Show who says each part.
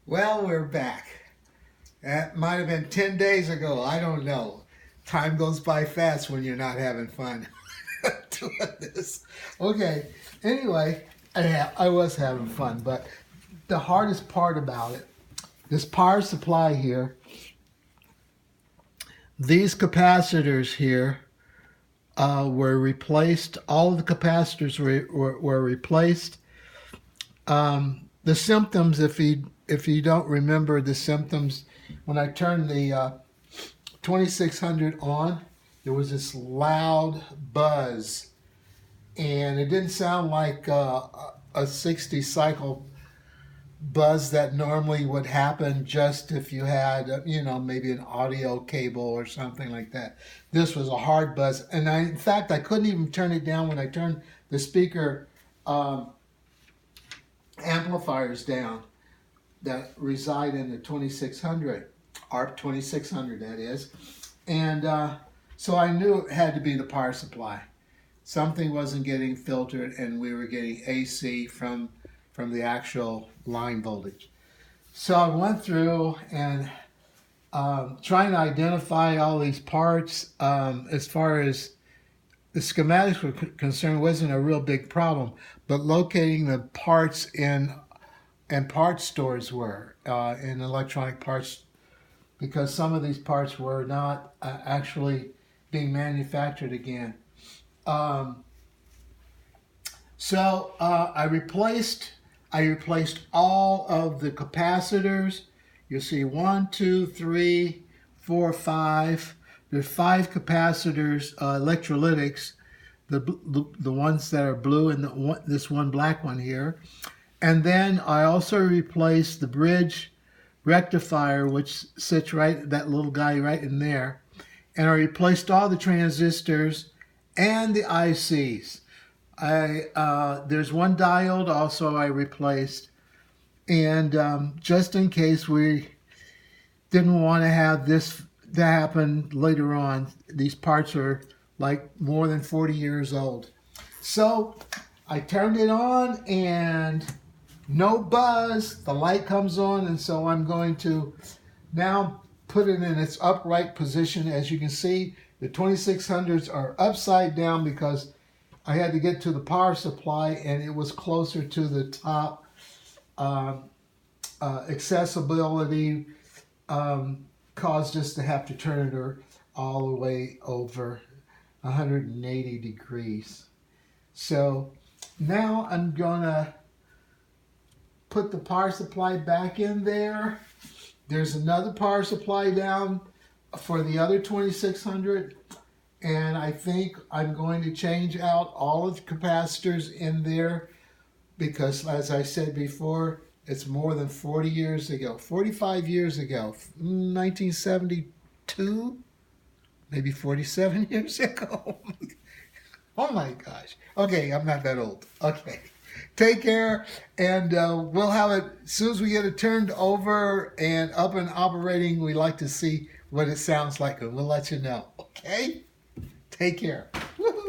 Speaker 1: Well, we're back. That might have been 10 days ago. I don't know. Time goes by fast when you're not having fun doing this. Okay. Anyway, I was having fun, but the hardest part about it, this power supply here, these capacitors here were replaced. All of the capacitors were replaced. The symptoms, if you don't remember the symptoms, when I turned the 2600 on, there was this loud buzz, and it didn't sound like a 60 cycle buzz that normally would happen just if you had, maybe an audio cable or something like that. This was a hard buzz, and in fact, I couldn't even turn it down when I turned the speaker amplifiers down that reside in the 2600, ARP 2600 that is. And so I knew it had to be the power supply. Something wasn't getting filtered and we were getting AC from the actual line voltage. So I went through and trying to identify all these parts. As far as the schematics were concerned, wasn't a real big problem, but locating the parts in parts stores were in electronic parts, because some of these parts were not actually being manufactured again. So I replaced all of the capacitors. You'll see 1, 2, 3, 4, 5. There's 5 capacitors, electrolytics, the ones that are blue and this one black one here. And then I also replaced the bridge rectifier, which sits right, that little guy right in there. And I replaced all the transistors and the ICs. There's one diode also I replaced. And just in case we didn't want to have this to happen later on, these parts are like more than 40 years old. So I turned it on and no buzz, the light comes on, and so I'm going to now put it in its upright position. As you can see, the 2600s are upside down because I had to get to the power supply and it was closer to the top. Accessibility caused us to have to turn it all the way over 180 degrees. So now I'm gonna put the power supply back in there. There's another power supply down for the other 2600, and I think I'm going to change out all of the capacitors in there because, as I said before, it's more than 40 years ago, 45 years ago, 1972, maybe 47 years ago. Oh my gosh. Okay, I'm not that old. Okay. Take care, and we'll have it as soon as we get it turned over and up and operating. We like to see what it sounds like, and we'll let you know. Okay? Take care. Woo-hoo.